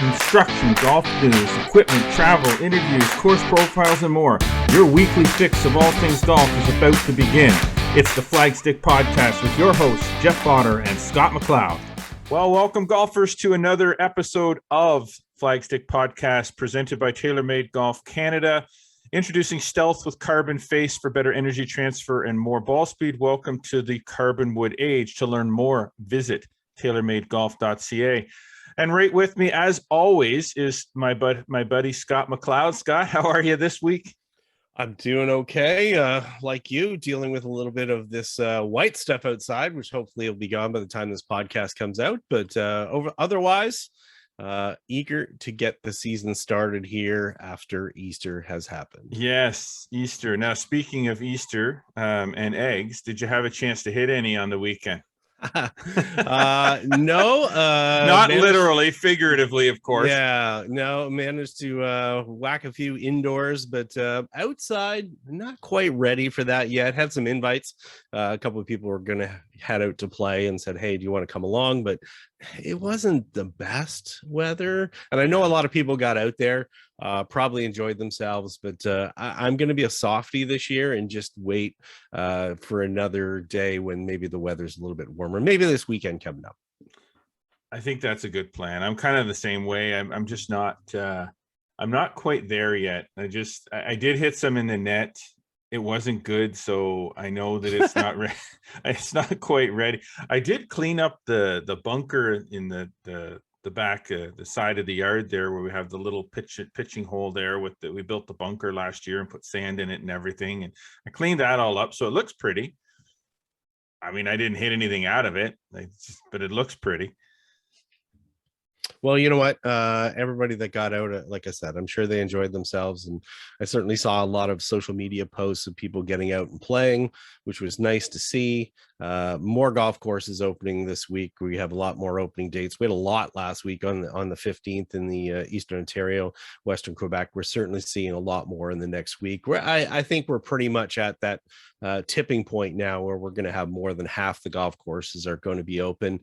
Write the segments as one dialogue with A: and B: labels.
A: Instruction, golf news, equipment, travel, interviews, course profiles, and more. Your weekly fix of all things golf is about to begin. It's the Flagstick Podcast with your hosts, Jeff Potter and Scott McLeod. Well, welcome golfers to another episode of Flagstick Podcast presented by TaylorMade Golf Canada. Introducing Stealth with carbon face for better energy transfer and more ball speed. Welcome to the carbon wood age. To learn more, visit tailormadegolf.ca. And right with me, as always, is my buddy Scott McLeod. Scott, how are you this week?
B: I'm doing okay. Like you, dealing with a little bit of this white stuff outside, which hopefully will be gone by the time this podcast comes out. But otherwise, eager to get the season started here after Easter has happened.
A: Yes, Easter. Now, speaking of Easter and eggs, did you have a chance to hit any on the weekend?
B: No,
A: not literally, figuratively, of course.
B: Yeah, no, managed to whack a few indoors, but outside, not quite ready for that yet. Had some invites. A couple of people were going to head out to play and said, hey, do you want to come along? But it wasn't the best weather. And I know a lot of people got out there, probably enjoyed themselves, but I'm going to be a softie this year and just wait for another day when maybe the weather's a little bit warmer. Maybe this weekend coming up.
A: I think that's a good plan. I'm kind of the same way. I'm just not, I'm not quite there yet. I did hit some in the net. It wasn't good, so I know that it's not it's not quite ready. I did clean up the bunker in the back, the side of the yard there, where we have the little pitching hole there. We built the bunker last year and put sand in it and everything, and I cleaned that all up, so it looks pretty. I mean, I didn't hit anything out of it, but it looks pretty.
B: Well, you know what? Everybody that got out, like I said, I'm sure they enjoyed themselves. And I certainly saw a lot of social media posts of people getting out and playing, which was nice to see. More golf courses opening this week. We have a lot more opening dates. We had a lot last week on the 15th in the Eastern Ontario, Western Quebec. We're certainly seeing a lot more in the next week. I think we're pretty much at that tipping point now where we're going to have more than half the golf courses are going to be open.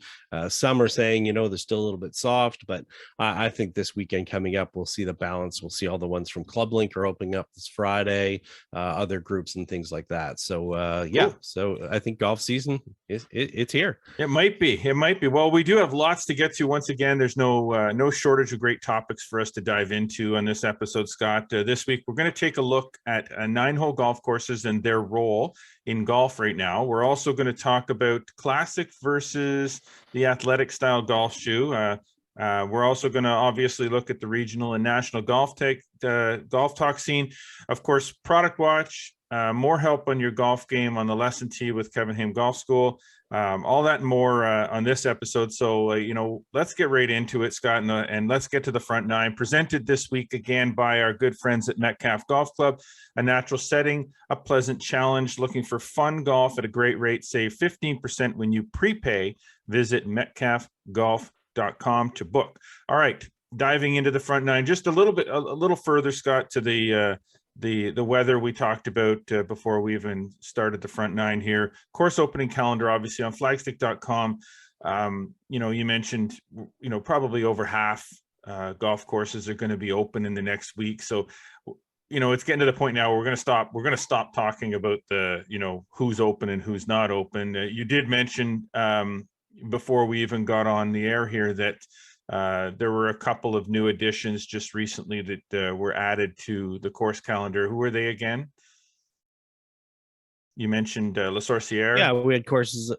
B: Some are saying, they're still a little bit soft, but I think this weekend coming up, we'll see the balance. We'll see all the ones from Club Link are opening up this Friday, other groups and things like that. So yeah, so I think golf season it's here.
A: It might be. Well, we do have lots to get to. Once again, there's no shortage of great topics for us to dive into on this episode, Scott. This week, we're going to take a look at 9-hole golf courses and their role in golf right now. We're also going to talk about classic versus the athletic style golf shoe. We're also going to obviously look at the regional and national golf talk scene. Of course, product watch, more help on your golf game on the Lesson Tee with Kevin Haime Golf School. All that and more on this episode. So, let's get right into it, Scott, and let's get to the front nine. Presented this week again by our good friends at Metcalf Golf Club. A natural setting, a pleasant challenge. Looking for fun golf at a great rate. Save 15% when you prepay. Visit metcalfgolf.com to book. All right, diving into the front nine just a little further, Scott, to the weather we talked about before we even started the front nine here. Course opening calendar, obviously, on flagstick.com. You mentioned, probably over half golf courses are going to be open in the next week. So, it's getting to the point now where we're going to stop talking about the, who's open and who's not open. You did mention before we even got on the air here that there were a couple of new additions just recently that were added to the course calendar. Who were they again? You mentioned La Sorcière.
B: Yeah, we had courses.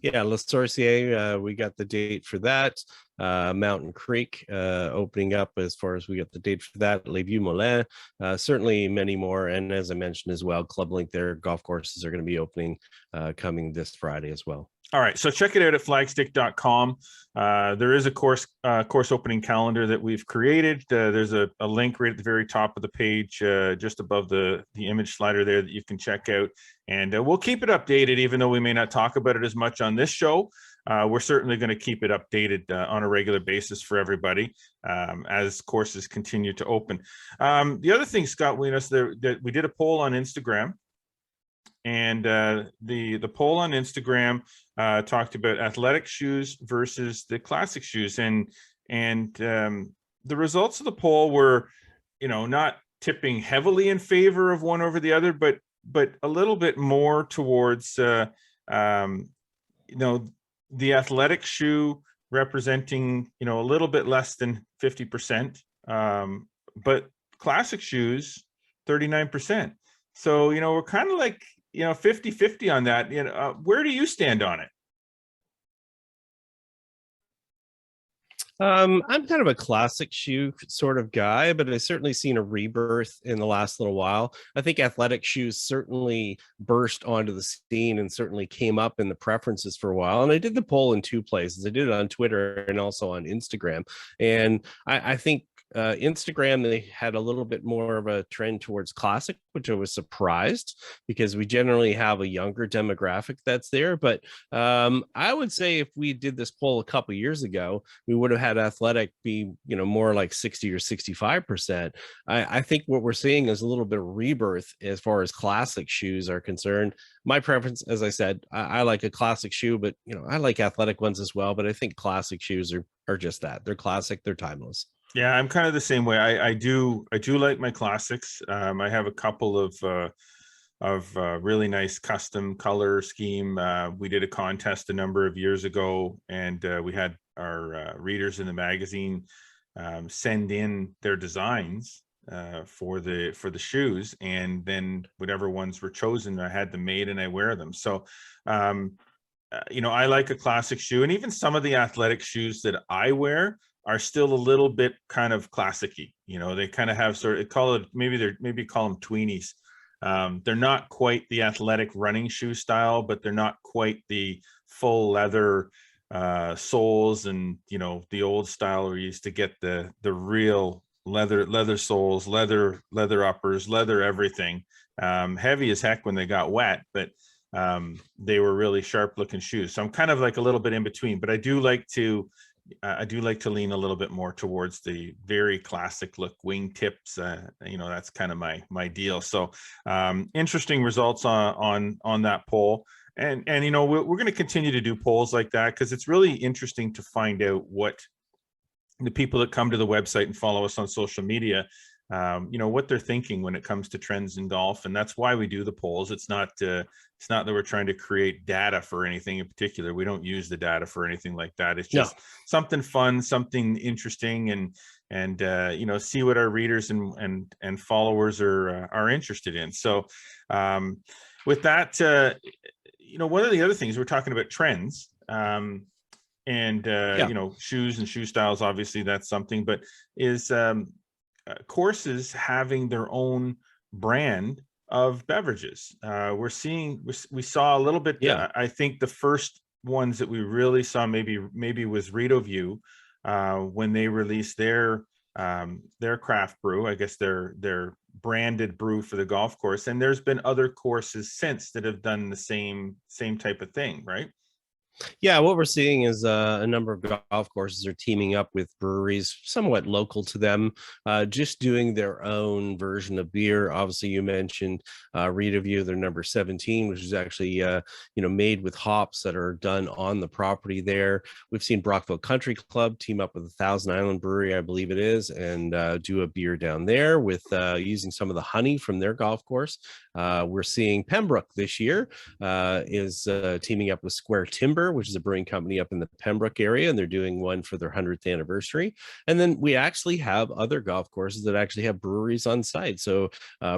B: Yeah, La Sorcière, we got the date for that. Mountain Creek opening up as far as we got the date for that. Les Vieux Moulins, certainly many more. And as I mentioned as well, Club Link, their golf courses are going to be opening coming this Friday as well.
A: All right, so check it out at flagstick.com. There is a course opening calendar that we've created. There's a link right at the very top of the page, just above the image slider there, that you can check out. And we'll keep it updated, even though we may not talk about it as much on this show. We're certainly going to keep it updated on a regular basis for everybody as courses continue to open. The other thing, Scott, we did a poll on Instagram. And the poll on Instagram talked about athletic shoes versus the classic shoes. And And the results of the poll were, not tipping heavily in favor of one over the other, but a little bit more towards, the athletic shoe representing, a little bit less than 50%, but classic shoes, 39%. So, we're kind of like, 50-50 on that. Where do you stand on it?
B: I'm kind of a classic shoe sort of guy, but I've certainly seen a rebirth in the last little while. I think athletic shoes certainly burst onto the scene and certainly came up in the preferences for a while. And I did the poll in two places. I did it on Twitter and also on Instagram. And I think Instagram, they had a little bit more of a trend towards classic, which I was surprised because we generally have a younger demographic that's there. But I would say if we did this poll a couple years ago, we would have had athletic be, more like 60 or 65%. I think what we're seeing is a little bit of rebirth as far as classic shoes are concerned. My preference, as I said, I like a classic shoe, but I like athletic ones as well. But I think classic shoes are just that. They're classic, they're timeless.
A: Yeah, I'm kind of the same way. I do like my classics. I have a couple of really nice custom color scheme. We did a contest a number of years ago, and we had our readers in the magazine send in their designs for the shoes, and then whatever ones were chosen, I had them made and I wear them. So I like a classic shoe, and even some of the athletic shoes that I wear are still a little bit kind of classic-y. They kind of have maybe call them tweenies. They're not quite the athletic running shoe style, but they're not quite the full leather soles and, the old style where you used to get the real leather soles, leather uppers, leather everything. Heavy as heck when they got wet, but they were really sharp looking shoes. So I'm kind of like a little bit in between, but I do like to lean a little bit more towards the very classic look wingtips. That's kind of my deal. So interesting results on that poll. And we're going to continue to do polls like that because it's really interesting to find out what the people that come to the website and follow us on social media, what they're thinking when it comes to trends in golf. And that's why we do the polls. It's not that we're trying to create data for anything in particular. We don't use the data for anything like that. It's just something fun, something interesting, and see what our readers and followers are interested in. So with that, one of the other things we're talking about trends, shoes and shoe styles, obviously that's something, but is courses having their own brand of beverages. We saw a little bit. I think the first ones that we really saw maybe was Rito View when they released their craft brew, I guess their branded brew for the golf course. And there's been other courses since that have done the same type of thing, right?
B: Yeah, what we're seeing is a number of golf courses are teaming up with breweries somewhat local to them, just doing their own version of beer. Obviously, you mentioned Rita View, their number 17, which is actually made with hops that are done on the property there. We've seen Brockville Country Club team up with a Thousand Island Brewery, I believe it is, and do a beer down there with using some of the honey from their golf course. We're seeing Pembroke this year is teaming up with Square Timber, which is a brewing company up in the Pembroke area, and they're doing one for their 100th anniversary. And then we actually have other golf courses that actually have breweries on site. So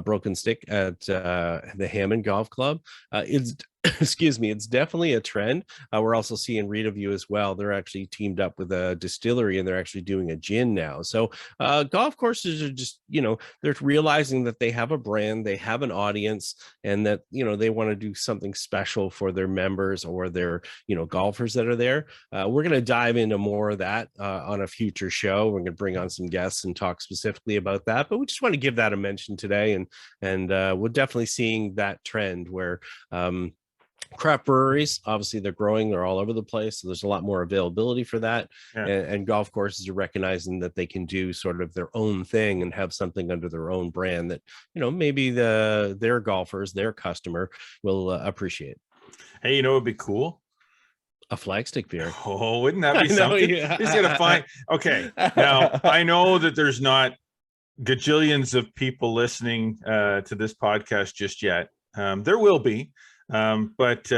B: Broken Stick at the Hammond Golf Club is excuse me, it's definitely a trend. We're also seeing Rita View as well. They're actually teamed up with a distillery and they're actually doing a gin now. So golf courses are just, they're realizing that they have a brand, they have an audience, and that, they want to do something special for their members or their, golfers that are there. We're going to dive into more of that on a future show. We're going to bring on some guests and talk specifically about that, but we just want to give that a mention today. And we're definitely seeing that trend where, craft breweries, obviously they're growing, they're all over the place, so there's a lot more availability for that. And golf courses are recognizing that they can do sort of their own thing and have something under their own brand that maybe their golfers, their customer will appreciate.
A: Hey, it'd be cool
B: A Flagstick beer.
A: Oh, wouldn't that be
B: I know,
A: something?
B: yeah.
A: He's gonna find. Okay, now I know that there's not gajillions of people listening to this podcast just yet. There will be, but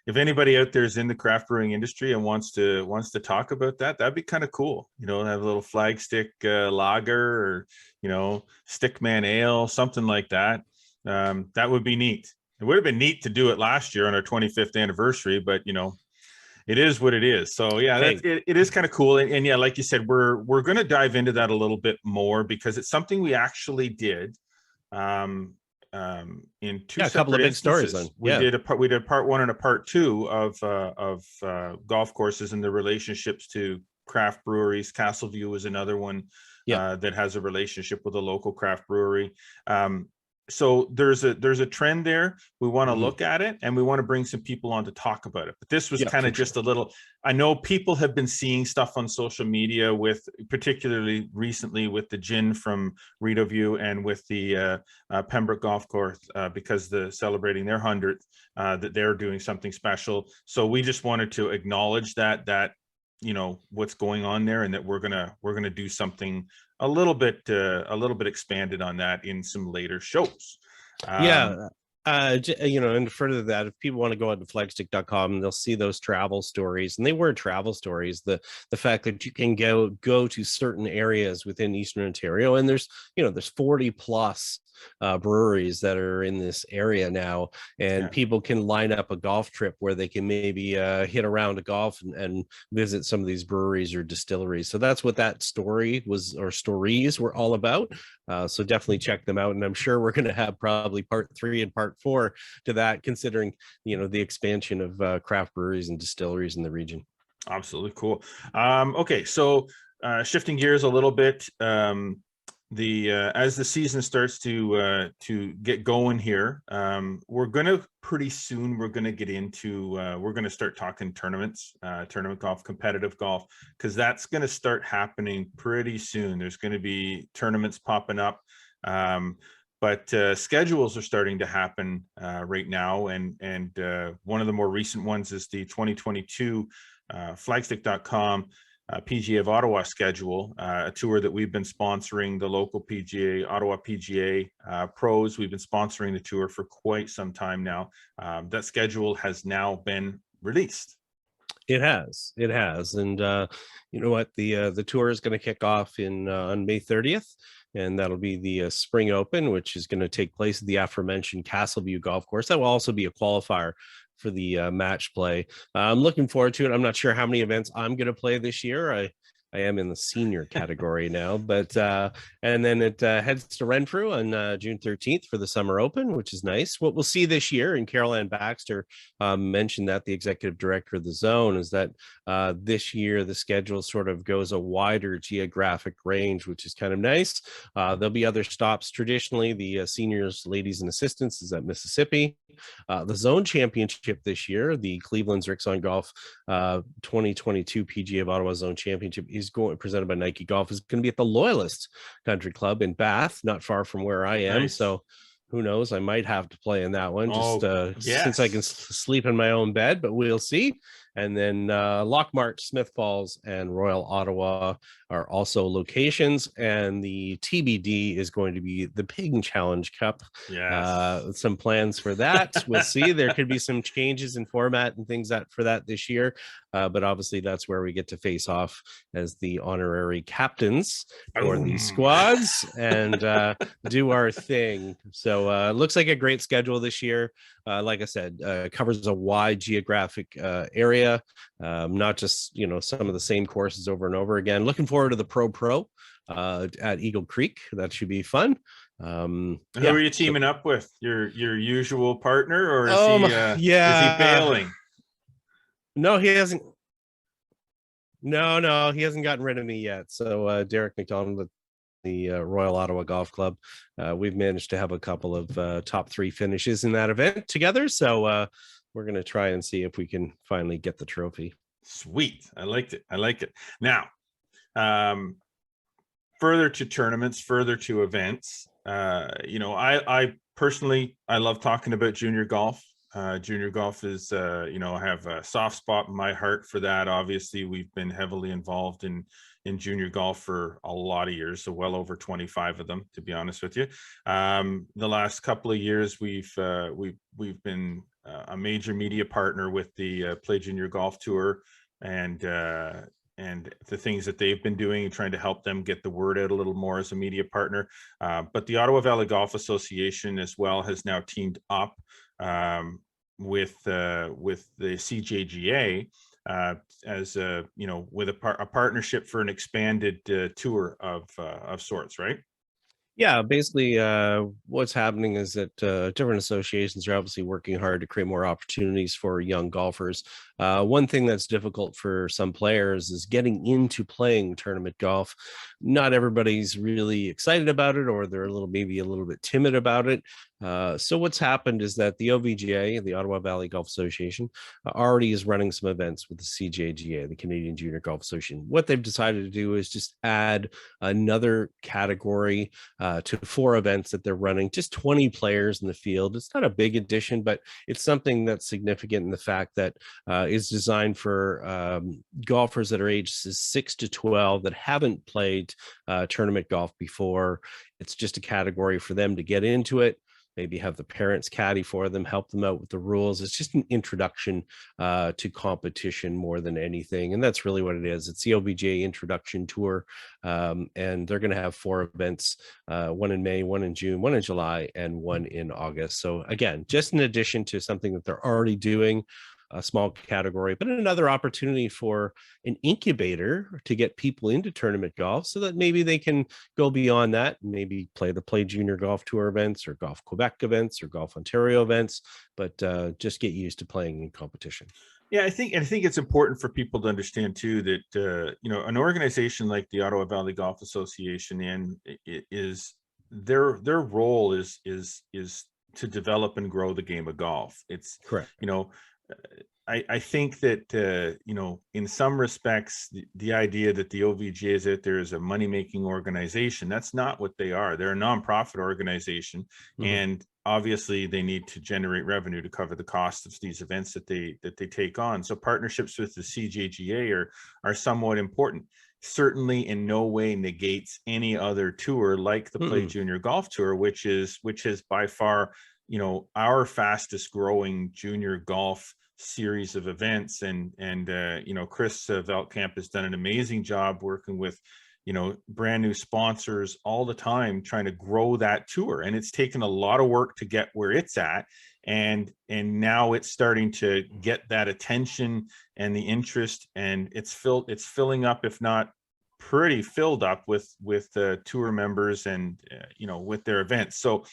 A: if anybody out there is in the craft brewing industry and wants to talk about that, that'd be kind of cool. Have a little Flagstick lager, or Stickman ale, something like that. That would be neat. It would have been neat to do it last year on our 25th anniversary, but it is what it is. So yeah,
B: Hey.
A: it is kind of cool. And yeah, like you said, we're going to dive into that a little bit more, because it's something we actually did in two
B: a couple of
A: separate
B: big stories
A: instances.
B: on.
A: We did part 1 and a part 2 of golf courses and the relationships to craft breweries. Castleview was another one that has a relationship with a local craft brewery. So there's a trend there. We want to look at it, and we want to bring some people on to talk about it. But this was kind of just a little. I know people have been seeing stuff on social media, with particularly recently with the gin from Rideau View and with the Pembroke Golf Course, because they're celebrating their 100th, that they're doing something special. So we just wanted to acknowledge that what's going on there, and that we're gonna do something a little bit expanded on that in some later shows.
B: And further that, if people want to go out to flagstick.com, they'll see those travel stories, and they were travel stories. The fact that you can go to certain areas within Eastern Ontario, and there's 40 plus breweries that are in this area now, and people can line up a golf trip where they can maybe hit around a golf and visit some of these breweries or distilleries. So that's what that story was, or stories were all about. So definitely check them out, and I'm sure we're going to have probably part 3 and part 4 to that, considering the expansion of craft breweries and distilleries in the region.
A: Absolutely cool. Okay, so shifting gears a little bit. As the season starts to get going here, we're gonna get into we're gonna start talking tournaments, tournament golf, competitive golf, because that's gonna start happening pretty soon. There's gonna be tournaments popping up, but schedules are starting to happen right now, and one of the more recent ones is the 2022 flagstick.com PGA of Ottawa schedule, a tour that we've been sponsoring, the local PGA, Ottawa PGA pros. We've been sponsoring the tour for quite some time now. That schedule has now been released.
B: It has, and you know what? The tour is going to kick off on May 30th, and that'll be the Spring Open, which is going to take place at the aforementioned Castleview Golf Course. That will also be a qualifier for the match play. I'm looking forward to it. I'm not sure how many events I'm going to play this year. I am in the senior category now, but and then it heads to Renfrew on June 13th for the Summer Open, which is nice. What we'll see this year, and Carol Ann Baxter mentioned that, the executive director of the Zone, is that this year the schedule sort of goes a wider geographic range, which is kind of nice. There'll be other stops. Traditionally, the seniors, ladies, and assistants is at Mississippi. The Zone Championship this year, the Cleveland's Rixon Golf 2022 PGA of Ottawa Zone Championship, is presented by Nike Golf, is going to be at the Loyalist Country Club in Bath, not far from where I am. Nice. So who knows, I might have to play in that one, since I can sleep in my own bed, but we'll see. And then Lockmart, Smith Falls, and Royal Ottawa are also locations. And the TBD is going to be the Ping Challenge Cup.
A: Yes.
B: Some plans for that. We'll see. There could be some changes in format and things for that this year. But obviously, that's where we get to face off as the honorary captains for the squads and do our thing. So it looks like a great schedule this year. Like I said, covers a wide geographic area. Not just some of the same courses over and over again. Looking forward to the Pro at Eagle Creek. That should be fun.
A: Who are you teaming up with? Your usual partner, or is he bailing?
B: No, he hasn't. No, he hasn't gotten rid of me yet. So Derek McDonald, the Royal Ottawa Golf Club, we've managed to have a couple of top 3 finishes in that event together. So we're going to try and see if we can finally get the trophy.
A: Sweet. I like it. Now, further to tournaments, further to events, I personally, I love talking about junior golf. Junior golf is, you know, I have a soft spot in my heart for that. Obviously, we've been heavily involved in junior golf for a lot of years, so well over 25 of them, to be honest with you. The last couple of years, we've been a major media partner with the Play Junior Golf Tour, and the things that they've been doing and trying to help them get the word out a little more as a media partner. But the Ottawa Valley Golf Association as well has now teamed up with the CJGA as a, you know, with a partnership for an expanded tour of sorts, right?
B: Yeah, basically, what's happening is that different associations are obviously working hard to create more opportunities for young golfers. One thing that's difficult for some players is getting into playing tournament golf. Not everybody's really excited about it, or they're maybe a little bit timid about it. So what's happened is that the OVGA, the Ottawa Valley Golf Association, already is running some events with the CJGA, the Canadian Junior Golf Association. What they've decided to do is just add another category to 4 events that they're running, just 20 players in the field. It's not a big addition, but it's something that's significant in the fact that is designed for golfers that are ages 6 to 12 that haven't played tournament golf before. It's just a category for them to get into it, maybe have the parents caddy for them, help them out with the rules. It's just an introduction to competition more than anything. And that's really what it is. It's the OVGA Introduction Tour. And they're going to have 4 events, one in May, one in June, one in July, and one in August. So again, just in addition to something that they're already doing, a small category, but another opportunity for an incubator to get people into tournament golf so that maybe they can go beyond that and maybe play the Play Junior Golf Tour events or Golf Quebec events or Golf Ontario events, but just get used to playing in competition.
A: Yeah, I think it's important for people to understand too that you know, an organization like the Ottawa Valley Golf Association is their role is to develop and grow the game of golf. It's
B: Correct.
A: You know, I think that you know, in some respects, the idea that the OVGA is out there as a money-making organization, that's not what they are. They're a nonprofit organization, and obviously they need to generate revenue to cover the cost of these events that they take on. So partnerships with the CJGA are somewhat important. Certainly in no way negates any other tour like the Play Junior Golf Tour, which is by far, you know, our fastest growing junior golf series of events. And you know, Chris Veldkamp has done an amazing job working with, you know, brand new sponsors all the time, trying to grow that tour. And it's taken a lot of work to get where it's at. And now it's starting to get that attention and the interest, and it's filling up, if not pretty filled up with tour members and you know, with their events. So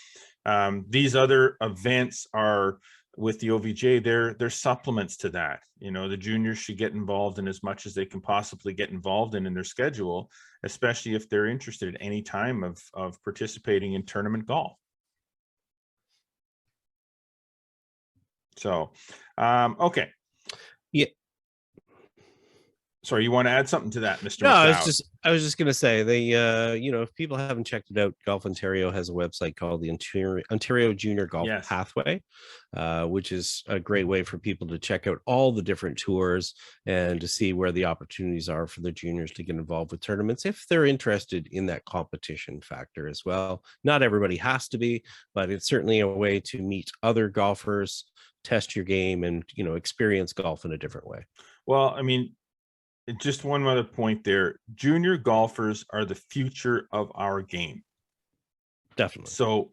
A: these other events are with the OVJ, they're supplements to that. You know, the juniors should get involved in as much as they can possibly get involved in their schedule, especially if they're interested at any time of participating in tournament golf. So, okay.
B: Yeah.
A: Sorry, you want to add something to that, Mr.
B: No,
A: McLeod?
B: I was just going to say they, you know, if people haven't checked it out, Golf Ontario has a website called the Ontario Junior Golf Pathway, which is a great way for people to check out all the different tours and to see where the opportunities are for the juniors to get involved with tournaments if they're interested in that competition factor as well. Not everybody has to be, but it's certainly a way to meet other golfers, test your game, and, you know, experience golf in a different way.
A: Well, I mean, just one other point there. Junior golfers are the future of our game.
B: Definitely.
A: So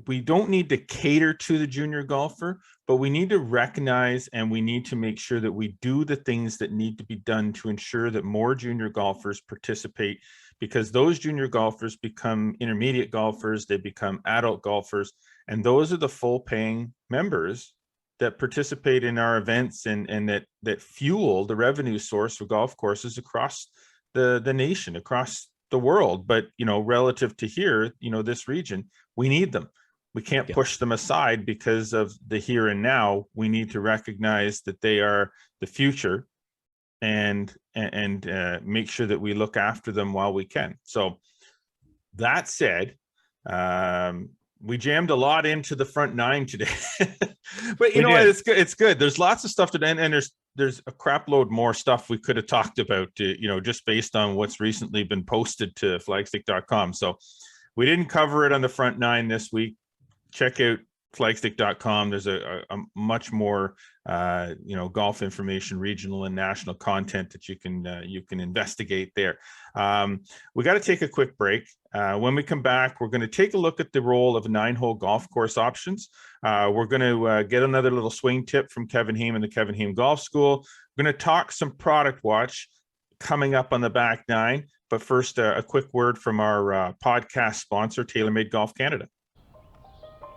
A: we don't need to cater to the junior golfer, but we need to recognize and we need to make sure that we do the things that need to be done to ensure that more junior golfers participate, because those junior golfers become intermediate golfers, they become adult golfers, and those are the full paying members that participate in our events and that fuel the revenue source for golf courses across the nation, across the world. But, you know, relative to here, you know, this region, we need them. We can't push them aside because of the here and now. We need to recognize that they are the future and make sure that we look after them while we can. So that said, we jammed a lot into the front nine today. But you
B: We
A: know what?
B: did.
A: It's good. It's good. There's lots of stuff to and there's a crap load more stuff we could have talked about, just based on what's recently been posted to flagstick.com. So we didn't cover it on the front nine this week. Check out flagstick.com. There's a much more golf information, regional and national content that you can investigate there. We got to take a quick break. When we come back, we're going to take a look at the role of 9-hole golf course options. We're going to get another little swing tip from Kevin Haime and the Kevin Haime Golf School. We're going to talk some product watch coming up on the back nine. But first, a quick word from our podcast sponsor, TaylorMade Golf Canada.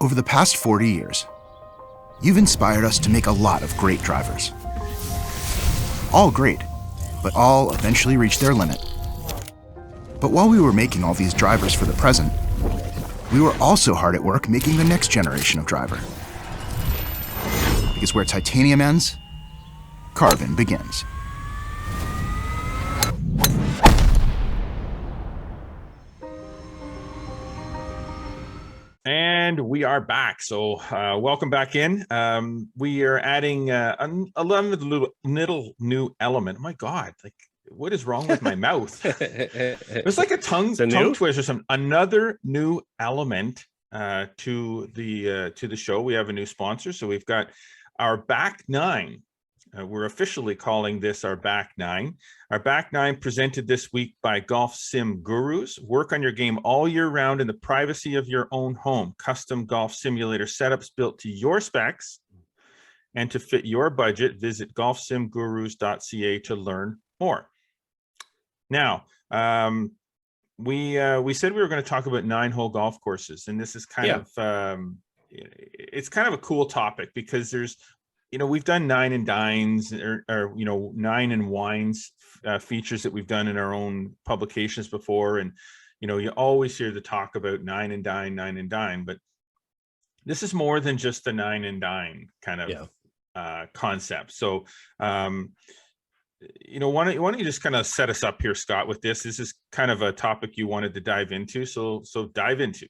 C: Over the past 40 years, you've inspired us to make a lot of great drivers. All great, but all eventually reach their limit. But while we were making all these drivers for the present, we were also hard at work making the next generation of driver. Because where titanium ends, carbon begins.
A: And we are back. So welcome back in. We are adding a little new element. My God, like what is wrong with my mouth? It's like a tongue twist or something. Another new element to the show. We have a new sponsor. So we've got our back nine. We're officially calling this our back nine. Our back nine presented this week by Golf Sim Gurus. Work on your game all year round in the privacy of your own home. Custom golf simulator setups built to your specs and to fit your budget. Visit golfsimgurus.ca to learn more. Now, we said we were going to talk about 9-hole golf courses, and this is kind of it's kind of a cool topic because there's we've done 9 and dines or 9 and wines features that we've done in our own publications before. And, you always hear the talk about 9 and dine, but this is more than just the 9 and dine kind of concept. So, why don't you just kind of set us up here, Scott, with this? This is kind of a topic you wanted to dive into. So dive into.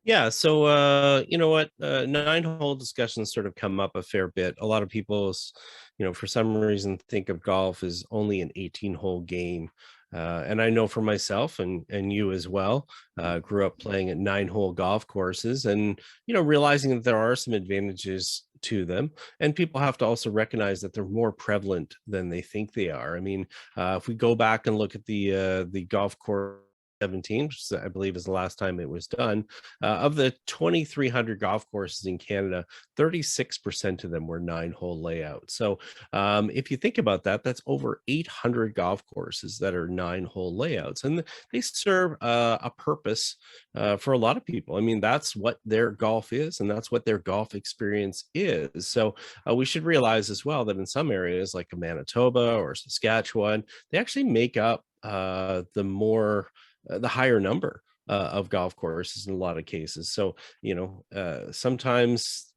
B: Yeah, so you know what, 9-hole discussions sort of come up a fair bit. A lot of people, for some reason think of golf as only an 18-hole game. And I know for myself and you as well, grew up playing at 9-hole golf courses and, realizing that there are some advantages to them. And people have to also recognize that they're more prevalent than they think they are. I mean, if we go back and look at the golf course 17, which I believe is the last time it was done, of the 2,300 golf courses in Canada, 36% of them were 9-hole layouts. So if you think about that, that's over 800 golf courses that are 9-hole layouts, and they serve a purpose for a lot of people. I mean, that's what their golf is, and that's what their golf experience is. So we should realize as well that in some areas like Manitoba or Saskatchewan, they actually make up the higher number of golf courses in a lot of cases. So, sometimes,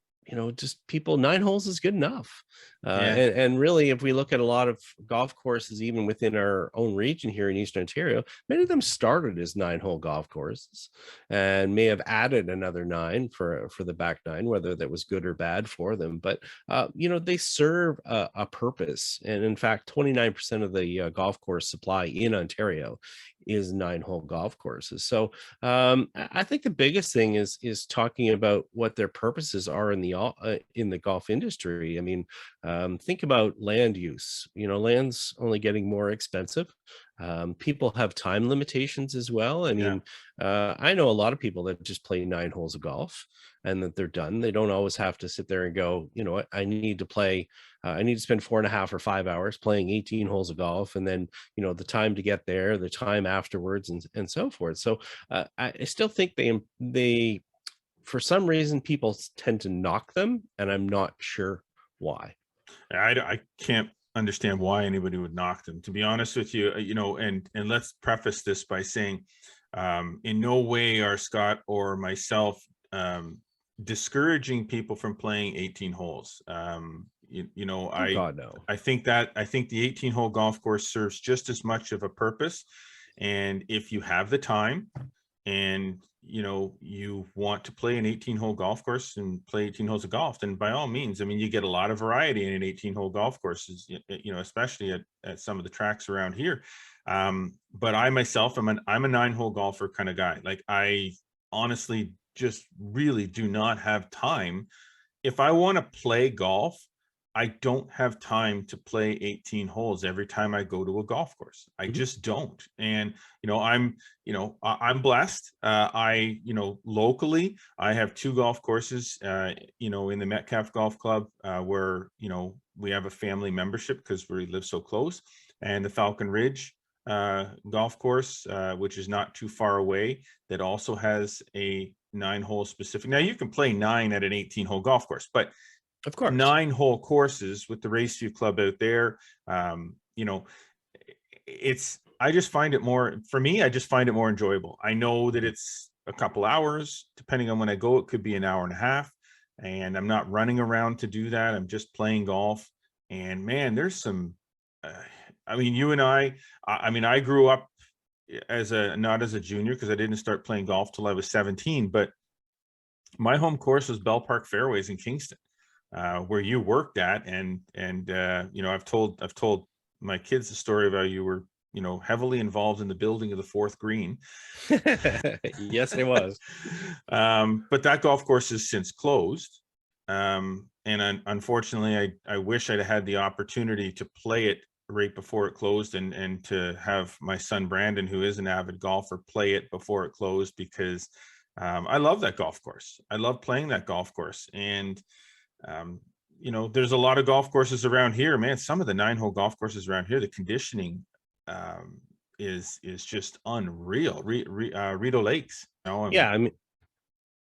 B: just people, 9 holes is good enough. And really, if we look at a lot of golf courses, even within our own region here in Eastern Ontario, many of them started as 9-hole golf courses and may have added another 9 for the back 9, whether that was good or bad for them. But, they serve a purpose. And in fact, 29% of the golf course supply in Ontario is 9-hole golf courses. So I think the biggest thing is talking about what their purposes are in the golf industry. I mean, think about land use. Land's only getting more expensive. People have time limitations as well. I mean, I know a lot of people that just play 9 holes of golf and that they're done. They don't always have to sit there and go, what, I need to play, I need to spend 4.5 or 5 hours playing 18 holes of golf. And then, the time to get there, the time afterwards and so forth. So I still think they, for some reason, people tend to knock them, and I'm not sure why.
A: I can't understand why anybody would knock them, to be honest with you. And let's preface this by saying in no way are Scott or myself discouraging people from playing 18 holes. God, no. I think the 18-hole golf course serves just as much of a purpose. And if you have the time and you want to play an 18-hole golf course and play 18 holes of golf, then by all means, I mean, you get a lot of variety in an 18-hole golf course, especially at some of the tracks around here. But I myself, I'm a 9-hole golfer kind of guy. Like, I honestly just really do not have time. If I want to play golf, I don't have time to play 18 holes every time I go to a golf course. I just don't. And, I'm blessed. Locally, I have 2 golf courses, in the Metcalf Golf Club, where, we have a family membership because we live so close, and the Falcon Ridge golf course, which is not too far away, that also has a 9-hole specific. Now, you can play 9 at an 18-hole golf course, but
B: of course,
A: 9-hole courses with the Raceview Club out there, I just find it more, for me, I just find it more enjoyable. I know that it's a couple hours, depending on when I go, it could be an hour and a half, and I'm not running around to do that. I'm just playing golf. And man, there's some, you and I grew up not as a junior, because I didn't start playing golf till I was 17, but my home course was Bell Park Fairways in Kingston, where you worked at, and I've told my kids the story of how you were heavily involved in the building of the 4th green.
B: Yes, it was.
A: But that golf course has since closed, and unfortunately, I wish I'd had the opportunity to play it right before it closed, and to have my son Brandon, who is an avid golfer, play it before it closed, because I love that golf course. I love playing that golf course. And there's a lot of golf courses around here, man. Some of the 9-hole golf courses around here, the conditioning is just unreal. Rideau Lakes,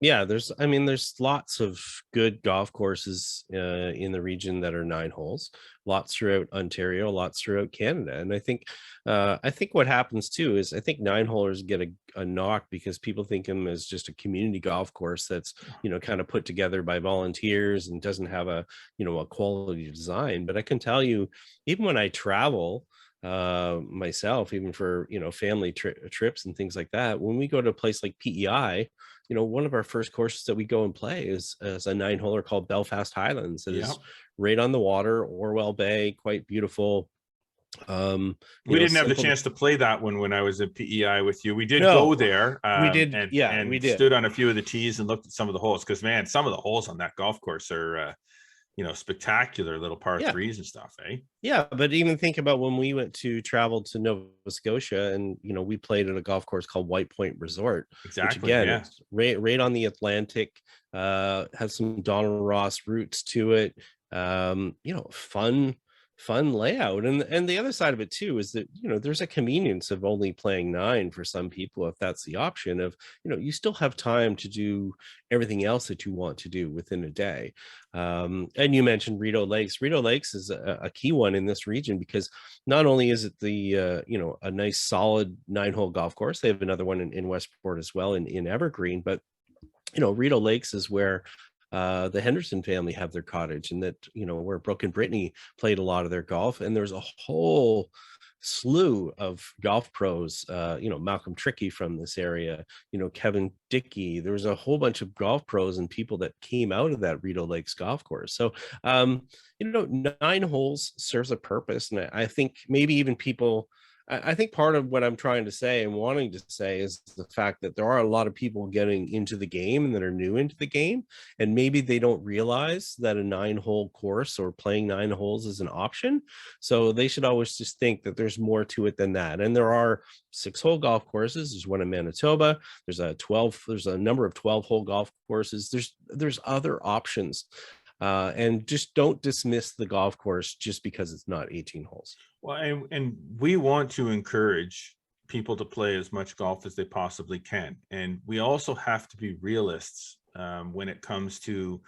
B: there's lots of good golf courses in the region that are 9 holes, lots throughout Ontario, lots throughout Canada. And I think what happens too is, I think 9-holers get a knock because people think them as just a community golf course that's, kind of put together by volunteers and doesn't have a quality design. But I can tell you, even when I travel myself, even for, family trips and things like that, when we go to a place like PEI, one of our first courses that we go and play is a 9-holer called Belfast Highlands. It is right on the water, Orwell Bay, quite beautiful.
A: We didn't have the chance to play that one when I was at PEI with you. We did go there.
B: We did.
A: We did. Stood on a few of the tees and looked at some of the holes, because man, some of the holes on that golf course are spectacular little par 3s and stuff, eh?
B: Yeah, but even think about when we went to travel to Nova Scotia, and we played at a golf course called White Point Resort.
A: Exactly.
B: Which again, it's right on the Atlantic, has some Donald Ross roots to it. Fun layout. And the other side of it too is that there's a convenience of only playing 9 for some people, if that's the option of you still have time to do everything else that you want to do within a day. And you mentioned Rideau Lakes. Rideau Lakes is a key one in this region, because not only is it the a nice solid 9-hole golf course, they have another one in Westport as well, in Evergreen, but Rideau Lakes is where the Henderson family have their cottage, and that where Brooke and Brittany played a lot of their golf. And there's a whole slew of golf pros, Malcolm Trickey from this area, Kevin Dickey. There was a whole bunch of golf pros and people that came out of that Rideau Lakes golf course. So 9 holes serves a purpose, and I think maybe even people, I think part of what I'm trying to say and wanting to say is the fact that there are a lot of people getting into the game and that are new into the game, and maybe they don't realize that a 9-hole course or playing 9 holes is an option. So they should always just think that there's more to it than that. And there are 6-hole golf courses. There's one in Manitoba. There's a number of 12-hole golf courses. There's other options. And just don't dismiss the golf course just because it's not 18 holes.
A: Well, and we want to encourage people to play as much golf as they possibly can. And we also have to be realists when it comes to,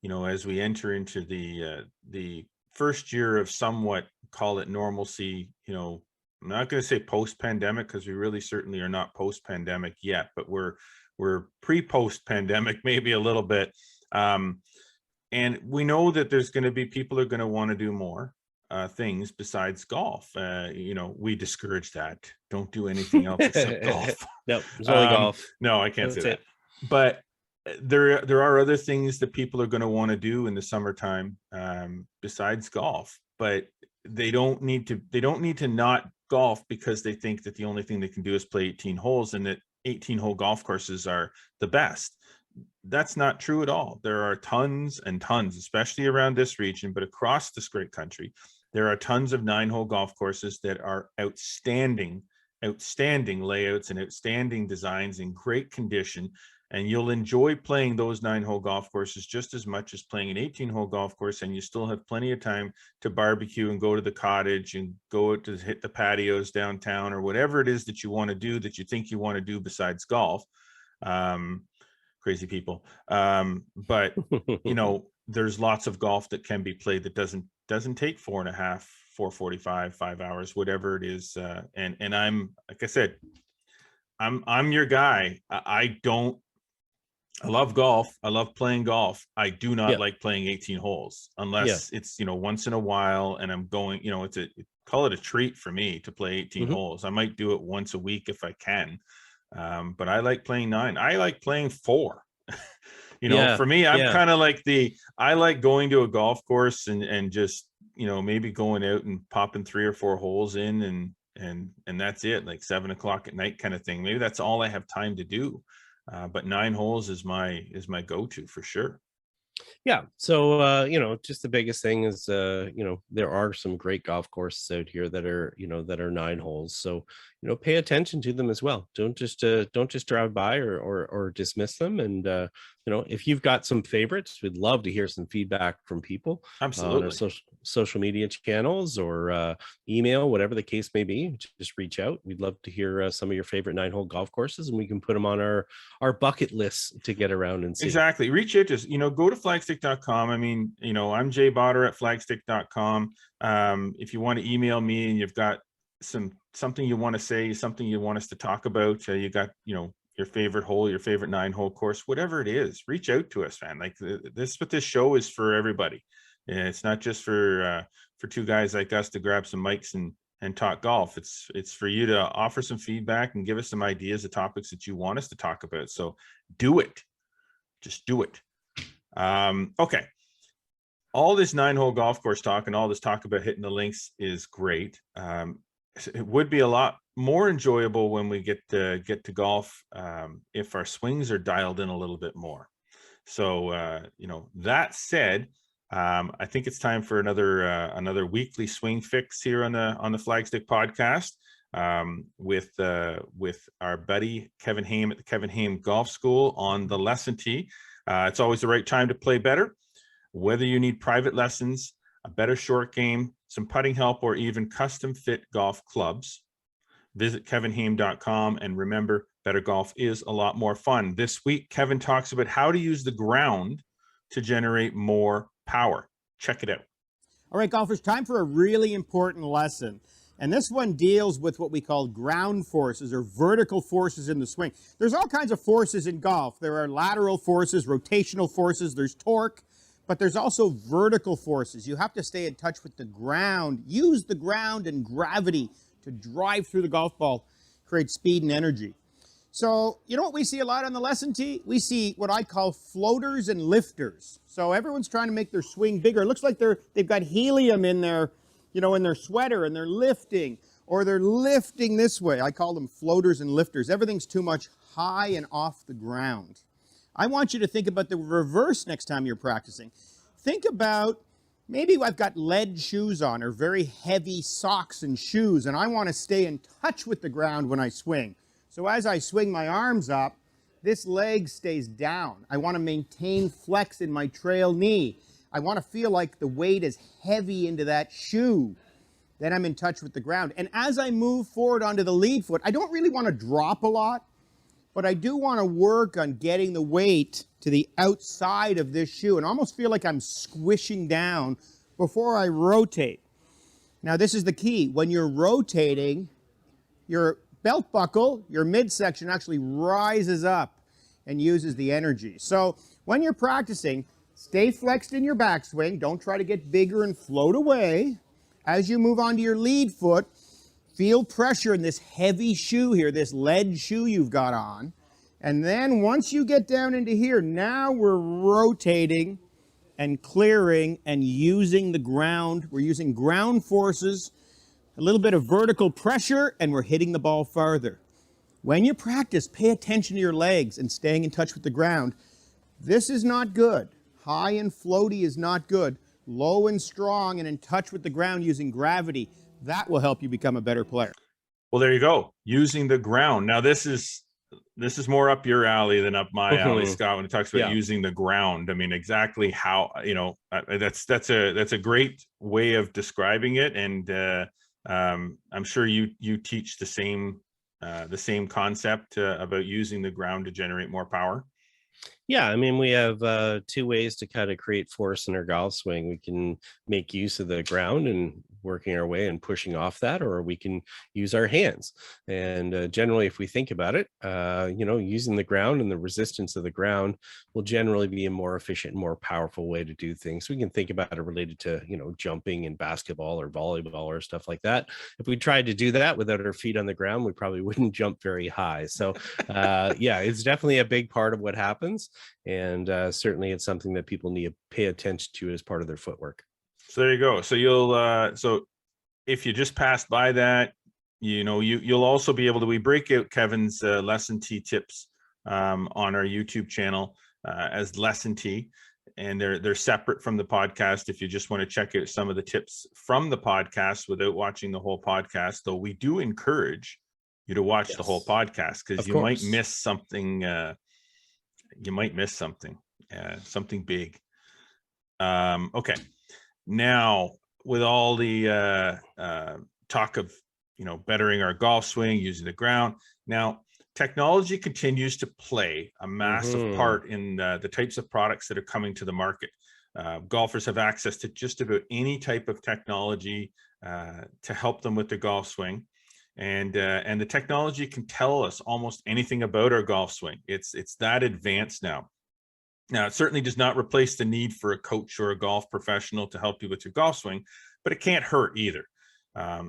A: as we enter into the first year of somewhat, call it normalcy, I'm not going to say post-pandemic, because we really certainly are not post-pandemic yet, but we're pre-post-pandemic, maybe a little bit. And we know that there's going to be people who are going to want to do more. things besides golf. We discourage that. Don't do anything else except golf.
B: No, it's only golf.
A: No, I can't say
B: That's
A: that. But there are other things that people are going to want to do in the summertime besides golf. But they don't need to not golf because they think that the only thing they can do is play 18 holes and that 18-hole golf courses are the best. That's not true at all. There are tons and tons, especially around this region, but across this great country, there are tons of 9-hole golf courses that are outstanding layouts and outstanding designs in great condition. And you'll enjoy playing those 9-hole golf courses just as much as playing an 18-hole golf course, and you still have plenty of time to barbecue and go to the cottage and go to hit the patios downtown or whatever it is that you want to do, that you think you want to do besides golf. Crazy people. But there's lots of golf that can be played that doesn't take 4.5, 4:45, 5 hours, whatever it is. And I'm, like I said, I'm your guy. I love golf. I love playing golf. I do not like playing 18 holes unless it's, once in a while and I'm going, call it a treat for me to play 18 holes. I might do it once a week if I can. But I like playing 9. I like playing 4. For me, I'm kind of like I like going to a golf course and just, maybe going out and popping 3 or 4 holes in and that's it, like 7 o'clock at night kind of thing. Maybe that's all I have time to do. But 9 holes is my go-to for sure.
B: Yeah. So, just the biggest thing is, there are some great golf courses out here that are, that are 9 holes. So, pay attention to them as well. Don't just drive by or dismiss them. And, if you've got some favorites, we'd love to hear some feedback from people.
A: Absolutely.
B: On our social media channels or email, whatever the case may be. Just reach out. We'd love to hear some of your favorite 9-hole golf courses, and we can put them on our bucket list to get around and see.
A: Exactly. Reach out to us. Go to flagstick.com. I mean, I'm Jay Botter at flagstick.com. If you want to email me and you've got something you want to say, something you want us to talk about, you got, your favorite hole, your favorite 9-hole course, whatever it is, reach out to us, man. Like this show is for everybody. It's not just for 2 guys like us to grab some mics and talk golf. It's for you to offer some feedback and give us some ideas of topics that you want us to talk about. So do it. Just do it. Okay. All this 9-hole golf course talk and all this talk about hitting the links is great. It would be a lot more enjoyable when we get to golf if our swings are dialed in a little bit more. So, that said, I think it's time for another weekly swing fix here on the Flagstick podcast with our buddy Kevin Haime at the Kevin Haime Golf School on the lesson tee. It's always the right time to play better, whether you need private lessons, a better short game, some putting help, or even custom fit golf clubs. Visit kevinhaime.com, and remember, better golf is a lot more fun. This week, Kevin talks about how to use the ground to generate more power. Check it out.
D: All right, golfers, time for a really important lesson. And this one deals with what we call ground forces or vertical forces in the swing. There's all kinds of forces in golf. There are lateral forces, rotational forces, there's torque, but there's also vertical forces. You have to stay in touch with the ground, use the ground and gravity to drive through the golf ball, create speed and energy. So, you know what we see a lot on the lesson tee? We see what I call floaters and lifters. So everyone's trying to make their swing bigger. It looks like they've got helium in their, in their sweater, and they're lifting, or they're lifting this way. I call them floaters and lifters. Everything's too much high and off the ground. I want you to think about the reverse next time you're practicing. Think about, maybe I've got lead shoes on or very heavy socks and shoes, and I want to stay in touch with the ground when I swing. So as I swing my arms up, this leg stays down. I want to maintain flex in my trail knee. I want to feel like the weight is heavy into that shoe. Then I'm in touch with the ground. And as I move forward onto the lead foot, I don't really want to drop a lot, but I do want to work on getting the weight to the outside of this shoe and almost feel like I'm squishing down before I rotate. Now this is the key. When you're rotating, your belt buckle, your midsection actually rises up and uses the energy. So when you're practicing, stay flexed in your backswing. Don't try to get bigger and float away. As you move onto your lead foot, feel pressure in this heavy shoe here, this lead shoe you've got on. And then once you get down into here, now we're rotating and clearing and using the ground. We're using ground forces, a little bit of vertical pressure, and we're hitting the ball farther. When you practice, pay attention to your legs and staying in touch with the ground. This is not good. High and floaty is not good. Low and strong and in touch with the ground using gravity, that will help you become a better player.
A: Well, there you go. Using the ground. Now, this is more up your alley than up my alley, Scott, when it talks about using the ground. I mean, exactly how, that's a great way of describing it. And I'm sure you teach the same concept about using the ground to generate more power.
B: Yeah, I mean, we have two ways to kind of create force in our golf swing. We can make use of the ground and working our way and pushing off that, or we can use our hands. And generally, if we think about it, using the ground and the resistance of the ground will generally be a more efficient, more powerful way to do things. We can think about it related to, jumping in basketball or volleyball or stuff like that. If we tried to do that without our feet on the ground, we probably wouldn't jump very high. So it's definitely a big part of what happens. And certainly it's something that people need to pay attention to as part of their footwork.
A: So there you go. So you'll so if you just passed by that, you'll also be able to, we break out Kevin's lesson tee tips on our YouTube channel as lesson tee, and they're separate from the podcast. If you just want to check out some of the tips from the podcast without watching the whole podcast, though we do encourage you to watch the whole podcast, because you might miss something. Something big. Okay. Now, with all the talk of, bettering our golf swing, using the ground, now technology continues to play a massive part in the types of products that are coming to the market. Golfers have access to just about any type of technology to help them with their golf swing. And the technology can tell us almost anything about our golf swing. It's that advanced now. Now, it certainly does not replace the need for a coach or a golf professional to help you with your golf swing, but it can't hurt either.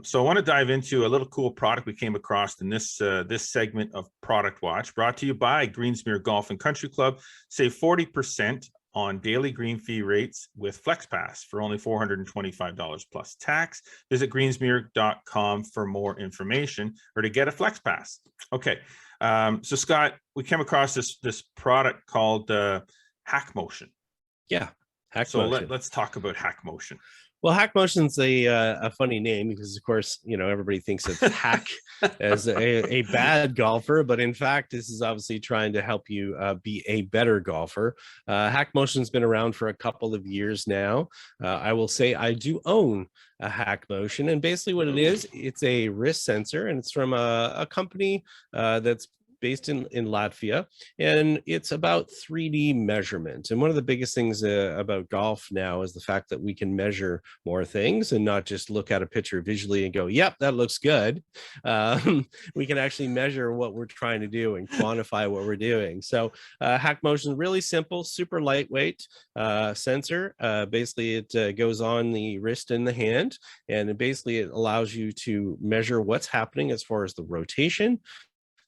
A: So I want to dive into a little cool product we came across in this segment of Product Watch, brought to you by Greensmere Golf and Country Club. Save 40% on daily green fee rates with FlexPass for only $425 plus tax. Visit greensmere.com for more information or to get a FlexPass. Okay, so Scott, we came across this product called Hackmotion.
B: Yeah, Hackmotion.
A: So let's talk about Hackmotion.
B: Well, Hackmotion's a funny name because, of course, everybody thinks of hack as a bad golfer, but in fact, this is obviously trying to help you be a better golfer. Hackmotion's been around for a couple of years now. I will say I do own a Hackmotion, and basically what it is, it's a wrist sensor, and it's from a company that's based in Latvia, and it's about 3D measurement. And one of the biggest things about golf now is the fact that we can measure more things and not just look at a picture visually and go, yep, that looks good. We can actually measure what we're trying to do and quantify what we're doing. So Hackmotion, really simple, super lightweight sensor. Basically, it goes on the wrist and the hand, and it allows you to measure what's happening as far as the rotation,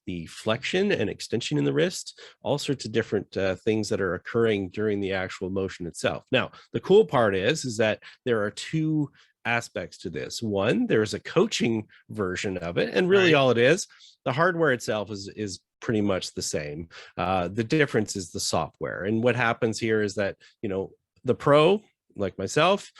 B: the flexion and extension in the wrist, all sorts of different things that are occurring during the actual motion itself. Now, the cool part is that there are two aspects to this. One, there's a coaching version of it, and really all it is, the hardware itself is pretty much the same. The difference is the software. And what happens here is that, the pro, like myself,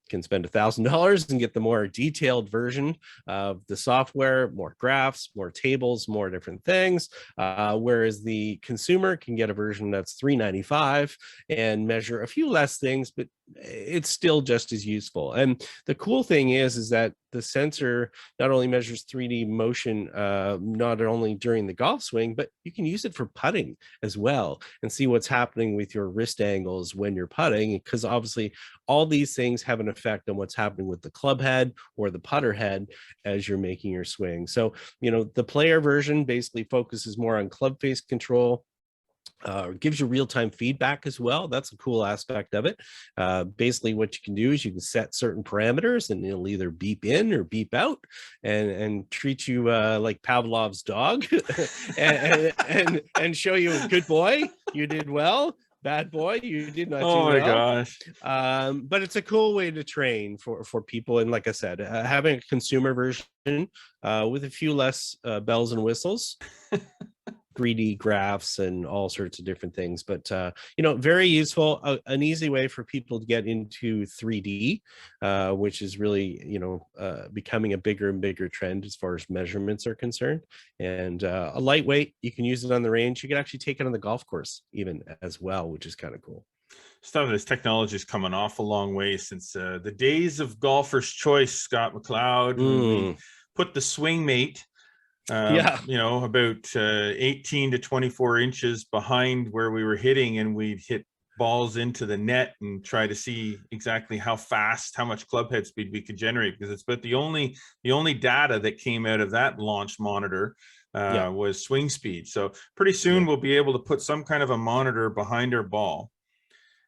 B: can spend $1,000 and get the more detailed version of the software, more graphs, more tables, more different things. Whereas the consumer can get a version that's $395 and measure a few less things, but it's still just as useful. And the cool thing is that the sensor not only measures 3D motion, not only during the golf swing, but you can use it for putting as well and see what's happening with your wrist angles when you're putting, because obviously all these things have an effect on what's happening with the club head or the putter head as you're making your swing. So, the player version basically focuses more on club face control, Gives you real-time feedback as well. That's a cool aspect of it. Basically, what you can do is you can set certain parameters, and it'll either beep in or beep out, and treat you like Pavlov's dog, and show you a good boy, you did well. Bad boy, you did not do well.
A: Oh my gosh.
B: But it's a cool way to train for people. And like I said, having a consumer version with a few less bells and whistles, 3D graphs and all sorts of different things, but very useful, an easy way for people to get into 3D, which is really becoming a bigger and bigger trend as far as measurements are concerned. And a lightweight, you can use it on the range. You can actually take it on the golf course even as well, which is kind of cool.
A: Stuff of this technology is coming off a long way since the days of Golfer's Choice, Scott McLeod, when we put the swing mate about 18 to 24 inches behind where we were hitting, and we'd hit balls into the net and try to see exactly how fast, how much club head speed we could generate, because it's but the only data that came out of that launch monitor was swing speed. So pretty soon we'll be able to put some kind of a monitor behind our ball,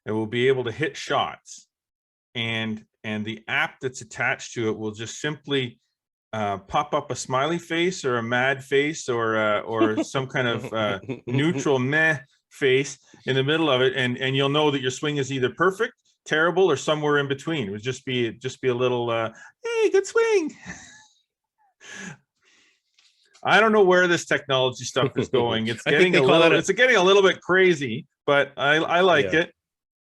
A: and we'll be able to hit shots, and the app that's attached to it will just simply pop up a smiley face or a mad face or some kind of neutral meh face in the middle of it, and you'll know that your swing is either perfect, terrible, or somewhere in between. It would just be a little hey, good swing. I don't know where this technology stuff is going. It's getting a little bit crazy, but I like it.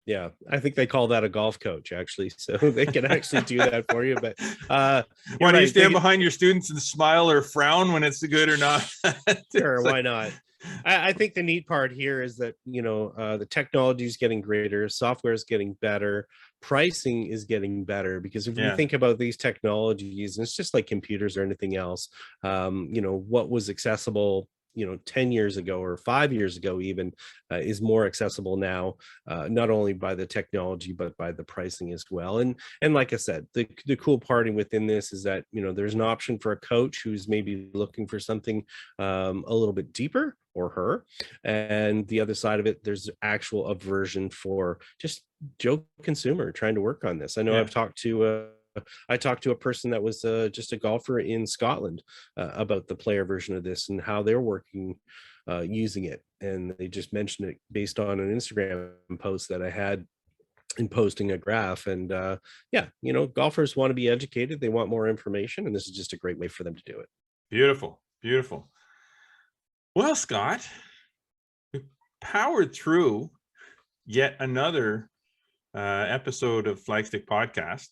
B: Yeah, I think they call that a golf coach, actually. So they can actually do that for you. But
A: why do you stand behind your students and smile or frown when it's good or not?
B: Sure, why not? I think the neat part here is that, the technology is getting greater, software is getting better, pricing is getting better, because if you think about these technologies, and it's just like computers or anything else, what was accessible 10 years ago or 5 years ago even is more accessible now, not only by the technology but by the pricing as well. And like I said, the cool part within this is that there's an option for a coach who's maybe looking for something a little bit deeper, or her, and the other side of it, there's a version for just Joe consumer trying to work on this. I know I've talked to I talked to a person that was just a golfer in Scotland about the player version of this and how they're working using it. And they just mentioned it based on an Instagram post that I had in posting a graph. And golfers want to be educated. They want more information. And this is just a great way for them to do it.
A: Beautiful, beautiful. Well, Scott, we powered through yet another episode of Flagstick Podcast.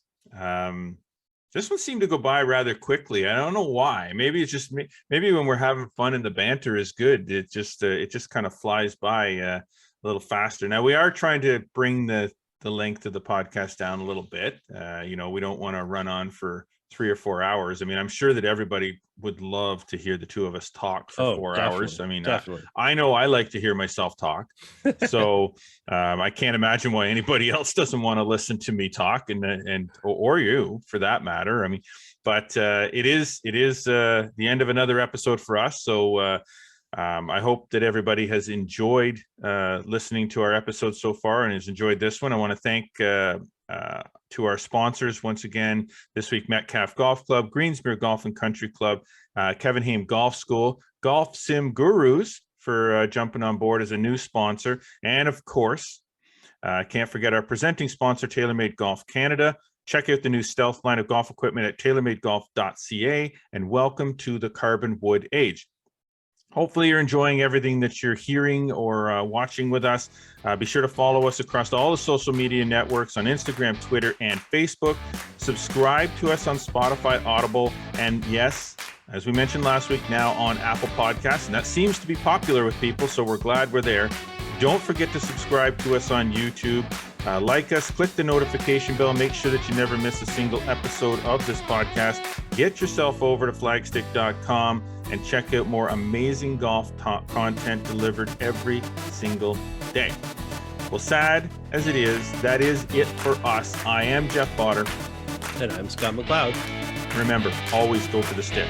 A: This one seemed to go by rather quickly. I don't know why. Maybe it's just maybe when we're having fun and the banter is good, it just kind of flies by a little faster. Now we are trying to bring the length of the podcast down a little bit. We don't want to run on for 3 or 4 hours. I mean, I'm sure that everybody would love to hear the two of us talk for 4 hours. I mean, I know I like to hear myself talk. So I can't imagine why anybody else doesn't want to listen to me talk, or you for that matter. I mean, but it is the end of another episode for us. So I hope that everybody has enjoyed listening to our episode so far and has enjoyed this one. I want to thank to our sponsors once again this week: Metcalf Golf Club, Greensmere Golf and Country Club, Kevin Haime Golf School, Golf Sim Gurus for jumping on board as a new sponsor, and of course, can't forget our presenting sponsor, TaylorMade Golf Canada. Check out the new Stealth line of golf equipment at taylormadegolf.ca, and welcome to the carbon wood age. Hopefully you're enjoying everything that you're hearing or watching with us. Be sure to follow us across all the social media networks on Instagram, Twitter, and Facebook. Subscribe to us on Spotify, Audible, and yes, as we mentioned last week, now on Apple Podcasts. And that seems to be popular with people, so we're glad we're there. Don't forget to subscribe to us on YouTube. Like us, click the notification bell, make sure that you never miss a single episode of this podcast. Get yourself over to flagstick.com and check out more amazing golf content delivered every single day. Well, sad as it is, that is it for us. I am Jeff Botter.
B: And I'm Scott McLeod.
A: Remember, always go for the stick.